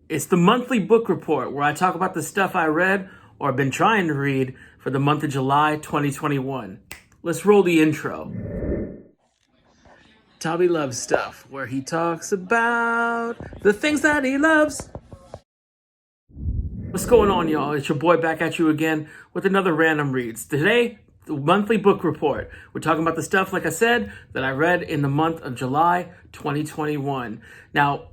It's the monthly book report where I talk about the stuff I read or been trying to read for the month of July 2021. Let's roll the intro. Tommy Loves Stuff, where he talks about the things that he loves. What's going on, y'all? It's your boy back at you again with another random reads. Today, the monthly book report. We're talking about the stuff, like I said, that I read in the month of July 2021. Now,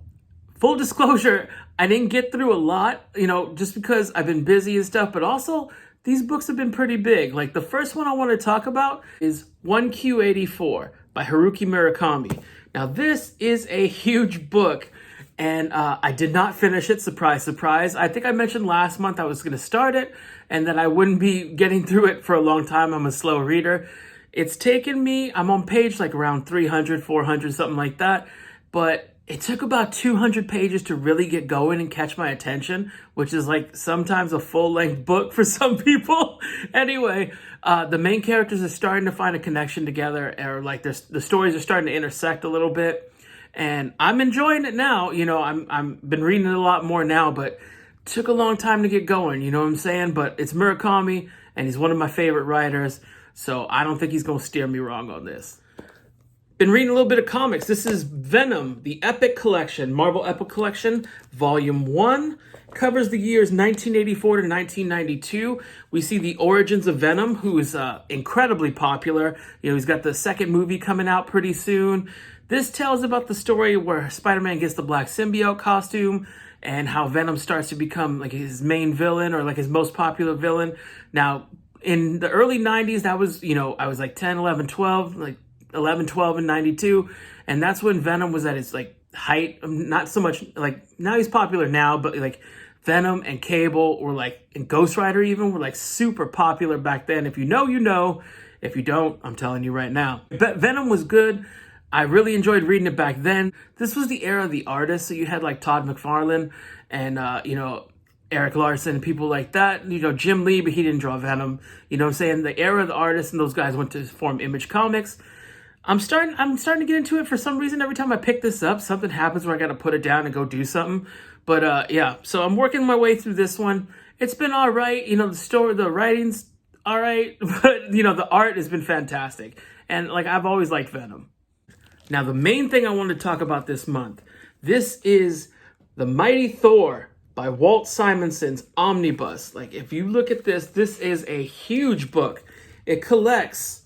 full disclosure, I didn't get through a lot, just because I've been busy and stuff, but also these books have been pretty big. Like the first one I want to talk about is 1Q84 by Haruki Murakami. Now, this is a huge book. And I did not finish it, surprise, surprise. I think I mentioned last month I was going to start it and that I wouldn't be getting through it for a long time. I'm a slow reader. It's taken me, I'm on page like around 300, 400, something like that. But it took about 200 pages to really get going and catch my attention, which is like sometimes a full-length book for some people. Anyway, the main characters are starting to find a connection together, or like the stories are starting to intersect a little bit. And I'm enjoying it now. I'm been reading it a lot more now, but it took a long time to get going. You know what I'm saying? But it's Murakami, and he's one of my favorite writers, so I don't think he's going to steer me wrong on this. Been reading a little bit of comics. This is Venom, the Epic Collection, Marvel Epic Collection, Volume 1. Covers the years 1984 to 1992. We see the origins of Venom, who is incredibly popular. He's got the second movie coming out pretty soon. This tells about the story where Spider-Man gets the black symbiote costume and how Venom starts to become like his main villain, or like his most popular villain. Now, in the early 90s, that was, I was like 10, 11, 12, like 11, 12, and 92. And that's when Venom was at its like height. Not so much like, now he's popular now, but like Venom and Cable were like, and Ghost Rider even were like super popular back then. If you know, you know. If you don't, I'm telling you right now. But Venom was good. I really enjoyed reading it back then. This was the era of the artists. So you had like Todd McFarlane and, Eric Larson, people like that. Jim Lee, but he didn't draw Venom. You know what I'm saying? The era of the artists, and those guys went to form Image Comics. I'm starting to get into it for some reason. Every time I pick this up, something happens where I got to put it down and go do something. But yeah, so I'm working my way through this one. It's been all right. The writing's all right. But, the art has been fantastic. And like, I've always liked Venom. Now, the main thing I want to talk about this month, this is The Mighty Thor by Walt Simonson's Omnibus. Like, if you look at this, this is a huge book. It collects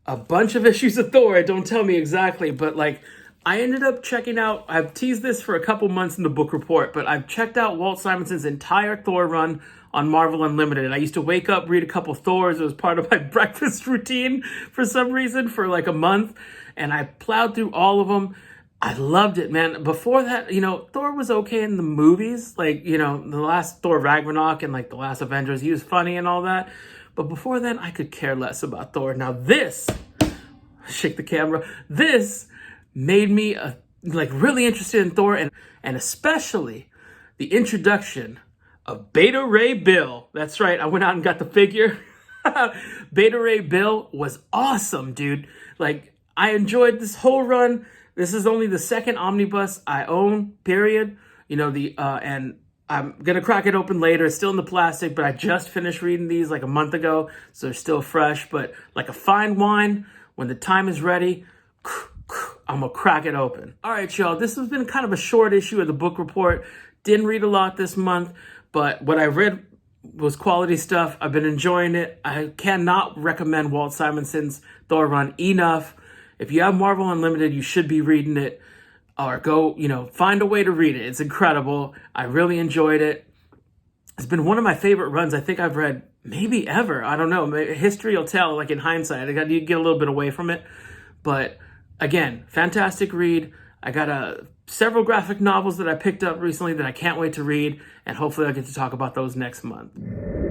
a bunch of issues of Thor. Don't tell me exactly, but like, I ended up checking out, I've teased this for a couple months in the book report, but I've checked out Walt Simonson's entire Thor run on Marvel Unlimited. I used to wake up, read a couple Thors. It was part of my breakfast routine for some reason for like a month. And I plowed through all of them. I loved it, man. Before that, Thor was okay in the movies. Like, the last Thor Ragnarok and like the last Avengers, he was funny and all that. But before then, I could care less about Thor. Now this, shake the camera, this made me really interested in Thor, and especially the introduction of Beta Ray Bill. That's right, I went out and got the figure. Beta Ray Bill was awesome, dude. Like, I enjoyed this whole run. This is only the second omnibus I own, period. And I'm gonna crack it open later. It's still in the plastic, but I just finished reading these like a month ago, so they're still fresh. But like a fine wine, when the time is ready, I'm gonna crack it open. All right, y'all, this has been kind of a short issue of the book report. Didn't read a lot this month, but what I read was quality stuff. I've been enjoying it. I cannot recommend Walt Simonson's Thor run enough. If you have Marvel Unlimited, you should be reading it, or go, find a way to read it. It's incredible. I really enjoyed it. It's been one of my favorite runs I think I've read maybe ever. I don't know. History will tell, like in hindsight. I got to get a little bit away from it. But again, fantastic read. I got several graphic novels that I picked up recently that I can't wait to read, and hopefully I'll get to talk about those next month.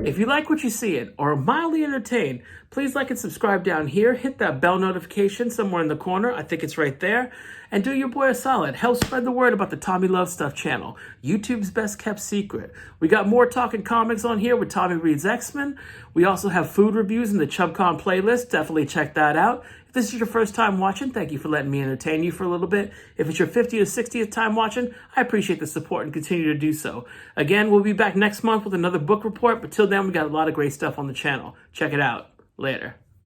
If you like what you see or are mildly entertained, please like and subscribe down here. Hit that bell notification somewhere in the corner. I think it's right there. And do your boy a solid. Help spread the word about the Tommy Love Stuff channel, YouTube's best kept secret. We got more talking comics on here with Tommy Reads X-Men. We also have food reviews in the ChubCon playlist. Definitely check that out. If this is your first time watching, thank you for letting me entertain you for a little bit. If it's your 50th or 60th time watching, I appreciate the support and continue to do so. Again, we'll be back next month with another book report, but till then, we got a lot of great stuff on the channel. Check it out. Later.